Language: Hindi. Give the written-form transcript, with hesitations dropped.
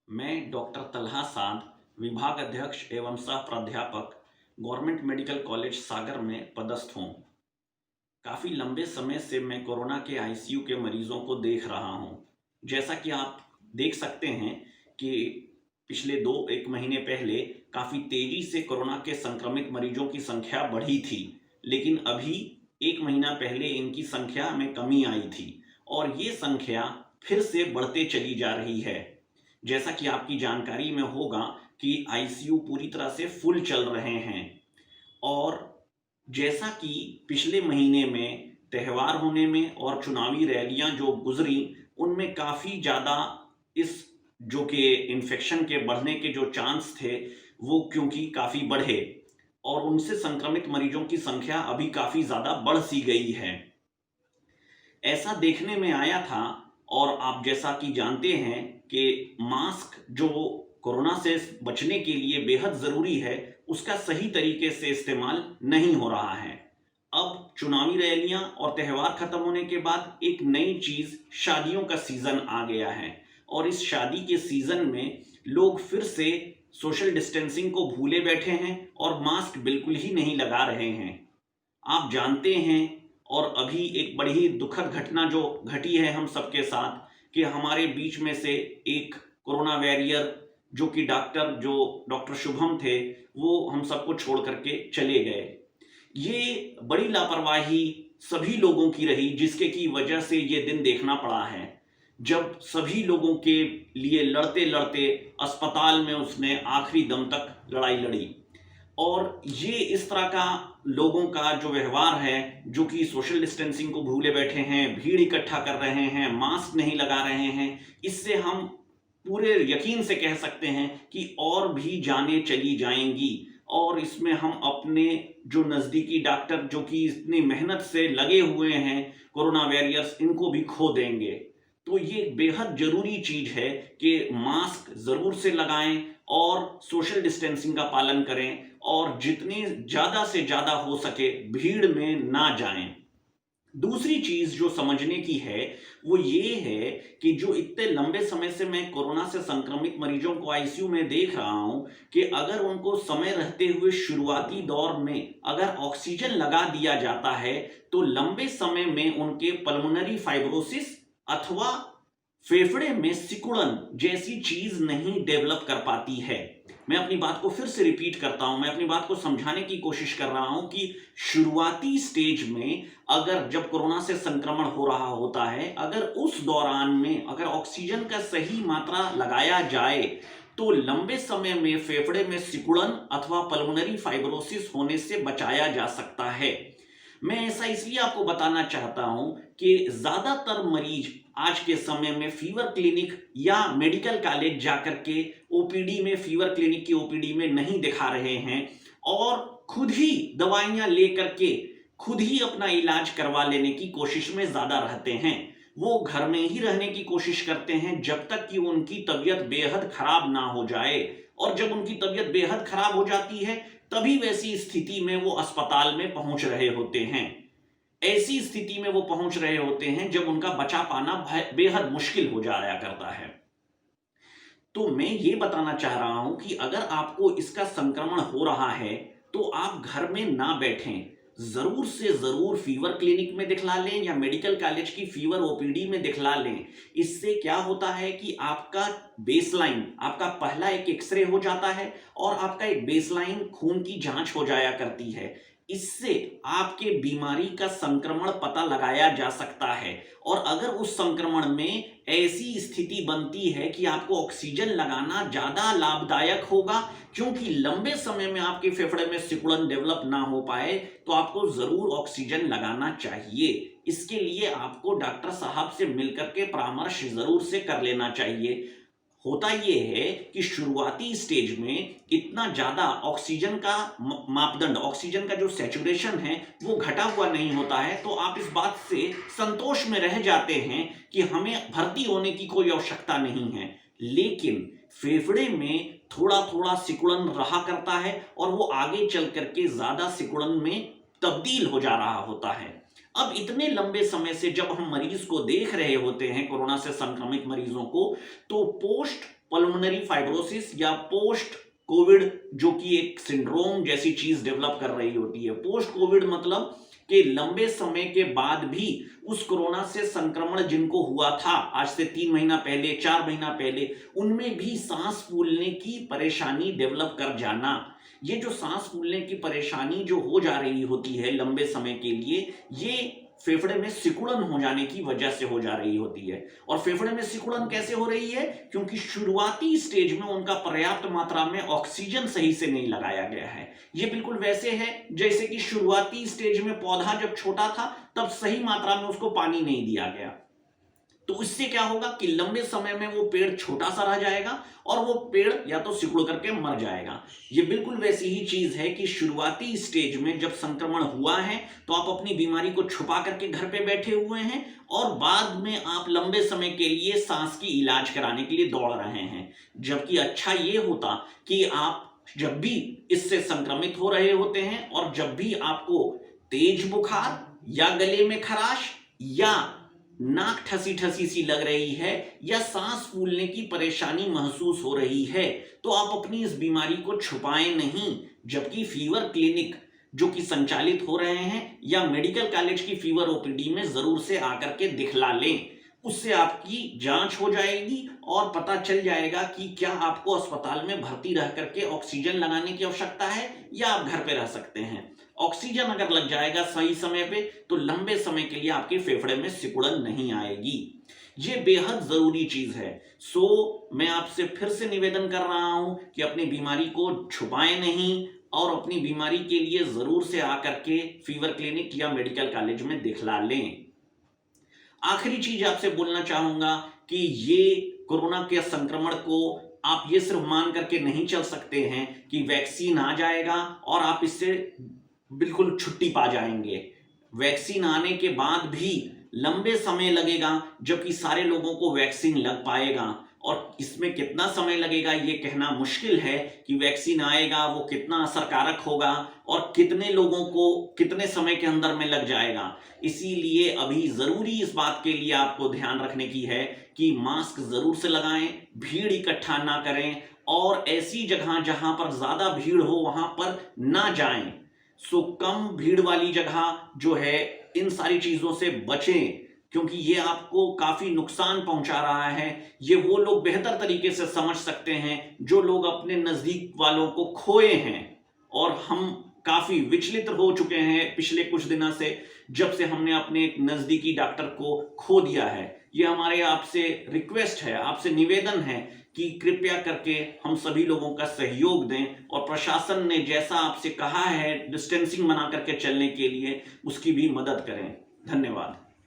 मैं डॉक्टर तलहा साद, विभाग अध्यक्ष एवं सह प्राध्यापक, गवर्नमेंट मेडिकल कॉलेज सागर में पदस्थ हूँ। काफ़ी लंबे समय से मैं कोरोना के आईसीयू के मरीजों को देख रहा हूँ। जैसा कि आप देख सकते हैं कि पिछले 2-1 महीने पहले काफ़ी तेज़ी से कोरोना के संक्रमित मरीजों की संख्या बढ़ी थी, लेकिन अभी 1 महीना पहले इनकी संख्या में कमी आई थी और ये संख्या फिर से बढ़ते चली जा रही है। जैसा कि आपकी जानकारी में होगा कि आईसीयू पूरी तरह से फुल चल रहे हैं और जैसा कि पिछले महीने में त्यौहार होने में और चुनावी रैलियां जो गुजरी, उनमें काफ़ी ज़्यादा इस जो कि इन्फेक्शन के बढ़ने के जो चांस थे, वो क्योंकि काफ़ी बढ़े और उनसे संक्रमित मरीजों की संख्या अभी काफ़ी ज़्यादा बढ़ सी गई है। ऐसा देखने में आया था और आप जैसा कि जानते हैं कि मास्क जो कोरोना से बचने के लिए बेहद ज़रूरी है, उसका सही तरीके से इस्तेमाल नहीं हो रहा है। अब चुनावी रैलियां और त्यौहार खत्म होने के बाद एक नई चीज़ शादियों का सीज़न आ गया है और इस शादी के सीज़न में लोग फिर से सोशल डिस्टेंसिंग को भूले बैठे हैं और मास्क बिल्कुल ही नहीं लगा रहे हैं। आप जानते हैं और अभी एक बड़ी ही दुखद घटना जो घटी है हम सबके साथ कि हमारे बीच में से एक कोरोना वॉरियर जो कि डॉक्टर शुभम थे, वो हम सबको छोड़ करके चले गए। ये बड़ी लापरवाही सभी लोगों की रही जिसके की वजह से ये दिन देखना पड़ा है। जब सभी लोगों के लिए लड़ते-लड़ते अस्पताल में उसने आखिरी दम तक लड़ाई लड़ी। और ये इस तरह का लोगों का जो व्यवहार है, जो कि सोशल डिस्टेंसिंग को भूले बैठे हैं, भीड़ इकट्ठा कर रहे हैं, मास्क नहीं लगा रहे हैं, इससे हम पूरे यकीन से कह सकते हैं कि और भी जानें चली जाएंगी और इसमें हम अपने जो नज़दीकी डॉक्टर जो कि इतनी मेहनत से लगे हुए हैं कोरोना वॉरियर्स, इनको भी खो देंगे। तो ये बेहद ज़रूरी चीज़ है कि मास्क ज़रूर से लगाएं और सोशल डिस्टेंसिंग का पालन करें और जितनी ज़्यादा से ज़्यादा हो सके भीड़ में ना जाएं। दूसरी चीज़ जो समझने की है, वो ये है कि जो इतने लंबे समय से मैं कोरोना से संक्रमित मरीजों को आईसीयू में देख रहा हूं कि अगर उनको समय रहते हुए शुरुआती दौर में अगर ऑक्सीजन लगा दिया जाता है, तो लंबे समय में उनके पल्मोनरी फाइब्रोसिस अथवा फेफड़े में सिकुड़न जैसी चीज नहीं डेवलप कर पाती है। मैं अपनी बात को फिर से रिपीट करता हूं, मैं अपनी बात को समझाने की कोशिश कर रहा हूं कि शुरुआती स्टेज में अगर जब कोरोना से संक्रमण हो रहा होता है, अगर उस दौरान में अगर ऑक्सीजन का सही मात्रा लगाया जाए, तो लंबे समय में फेफड़े में सिकुड़न अथवा पल्मोनरी फाइब्रोसिस होने से बचाया जा सकता है। मैं ऐसा इसलिए आपको बताना चाहता हूं कि ज्यादातर मरीज आज के समय में फीवर क्लिनिक या मेडिकल कॉलेज जाकर के ओपीडी में फीवर क्लिनिक की ओपीडी में नहीं दिखा रहे हैं और खुद ही दवाइयां लेकर के खुद ही अपना इलाज करवा लेने की कोशिश में ज्यादा रहते हैं। वो घर में ही रहने की कोशिश करते हैं जब तक कि उनकी तबीयत बेहद खराब ना हो जाए और जब उनकी तबीयत बेहद खराब हो जाती है, तभी वैसी स्थिति में वो अस्पताल में पहुंच रहे होते हैं। ऐसी स्थिति में वो पहुंच रहे होते हैं जब उनका बचा पाना बेहद मुश्किल हो जाया करता है। तो मैं ये बताना चाह रहा हूं कि अगर आपको इसका संक्रमण हो रहा है, तो आप घर में ना बैठें, जरूर से जरूर फीवर क्लिनिक में दिखला लें या मेडिकल कॉलेज की फीवर ओपीडी में दिखला लें। इससे क्या होता है कि आपका बेसलाइन, आपका पहला एक एक्सरे हो जाता है और आपका एक बेसलाइन खून की जांच हो जाया करती है। इससे आपके बीमारी का संक्रमण पता लगाया जा सकता है और अगर उस संक्रमण में ऐसी स्थिति बनती है कि आपको ऑक्सीजन लगाना ज्यादा लाभदायक होगा, क्योंकि लंबे समय में आपके फेफड़े में सिकुड़न डेवलप ना हो पाए, तो आपको जरूर ऑक्सीजन लगाना चाहिए। इसके लिए आपको डॉक्टर साहब से मिलकर के परामर्श जरूर से कर लेना चाहिए। होता यह है कि शुरुआती स्टेज में इतना ज्यादा ऑक्सीजन का मापदंड, ऑक्सीजन का जो सैचुरेशन है वो घटा हुआ नहीं होता है, तो आप इस बात से संतोष में रह जाते हैं कि हमें भर्ती होने की कोई आवश्यकता नहीं है। लेकिन फेफड़े में थोड़ा थोड़ा सिकुड़न रहा करता है और वो आगे चल करके ज्यादा सिकुड़न में तब्दील हो जा रहा होता है। अब इतने लंबे समय से जब हम मरीज को देख रहे होते हैं, कोरोना से संक्रमित मरीजों को, तो पोस्ट पल्मोनरी फाइब्रोसिस या पोस्ट कोविड, जो कि एक सिंड्रोम जैसी चीज डेवलप कर रही होती है। पोस्ट कोविड मतलब कि लंबे समय के बाद भी उस कोरोना से संक्रमण जिनको हुआ था आज से 3 महीना पहले, 4 महीना पहले, उनमें भी सांस फूलने की परेशानी डेवलप कर जाना। ये जो सांस फूलने की परेशानी जो हो जा रही होती है लंबे समय के लिए, ये फेफड़े में सिकुड़न हो जाने की वजह से हो जा रही होती है। और फेफड़े में सिकुड़न कैसे हो रही है? क्योंकि शुरुआती स्टेज में उनका पर्याप्त मात्रा में ऑक्सीजन सही से नहीं लगाया गया है। ये बिल्कुल वैसे है जैसे कि शुरुआती स्टेज में पौधा जब छोटा था तब सही मात्रा में उसको पानी नहीं दिया गया, तो इससे क्या होगा कि लंबे समय में वो पेड़ छोटा सा रह जाएगा और वो पेड़ या तो सिकुड़ करके मर जाएगा। ये बिल्कुल वैसी ही चीज है कि शुरुआती स्टेज में जब संक्रमण हुआ है तो आप अपनी बीमारी को छुपा करके घर पे बैठे हुए हैं और बाद में आप लंबे समय के लिए सांस की इलाज कराने के लिए दौड़ रहे हैं। जबकि अच्छा ये होता कि आप जब भी इससे संक्रमित हो रहे होते हैं और जब भी आपको तेज बुखार या गले में खराश या नाक ठसी ठसी सी लग रही है या सांस फूलने की परेशानी महसूस हो रही है, तो आप अपनी इस बीमारी को छुपाएं नहीं। जबकि फीवर क्लिनिक जो कि संचालित हो रहे हैं या मेडिकल कॉलेज की फीवर ओपीडी में जरूर से आकर के दिखला लें। उससे आपकी जांच हो जाएगी और पता चल जाएगा कि क्या आपको अस्पताल में भर्ती रह करके ऑक्सीजन लगाने की आवश्यकता है या आप घर पे रह सकते हैं। ऑक्सीजन अगर लग जाएगा सही समय पे तो लंबे समय के लिए आपके फेफड़े में सिकुड़न नहीं आएगी। ये बेहद जरूरी चीज है। मैं आपसे फिर से निवेदन कर रहा हूं कि अपनी बीमारी को छुपाएं नहीं और अपनी बीमारी के लिए जरूर से आकर के फीवर क्लिनिक या मेडिकल कॉलेज में दिखला लें। आखिरी चीज आपसे बोलना चाहूंगा कि ये कोरोना के संक्रमण को आप ये सिर्फ मान करके नहीं चल सकते हैं कि वैक्सीन आ जाएगा और आप इससे बिल्कुल छुट्टी पा जाएंगे। वैक्सीन आने के बाद भी लंबे समय लगेगा जबकि सारे लोगों को वैक्सीन लग पाएगा। और इसमें कितना समय लगेगा ये कहना मुश्किल है कि वैक्सीन आएगा वो कितना असरकारक होगा और कितने लोगों को कितने समय के अंदर में लग जाएगा। इसीलिए अभी जरूरी इस बात के लिए आपको ध्यान रखने की है कि मास्क जरूर से लगाएं, भीड़ इकट्ठा ना करें और ऐसी जगह जहां पर ज्यादा भीड़ हो वहां पर ना जाएं। कम भीड़ वाली जगह जो है इन सारी चीजों से बचें, क्योंकि ये आपको काफी नुकसान पहुंचा रहा है। ये वो लोग बेहतर तरीके से समझ सकते हैं जो लोग अपने नजदीक वालों को खोए हैं। और हम काफी विचलित हो चुके हैं पिछले कुछ दिनों से, जब से हमने अपने एक नजदीकी डॉक्टर को खो दिया है। ये हमारे आपसे रिक्वेस्ट है, आपसे निवेदन है कि कृपया करके हम सभी लोगों का सहयोग दें और प्रशासन ने जैसा आपसे कहा है डिस्टेंसिंग बना करके चलने के लिए उसकी भी मदद करें। धन्यवाद।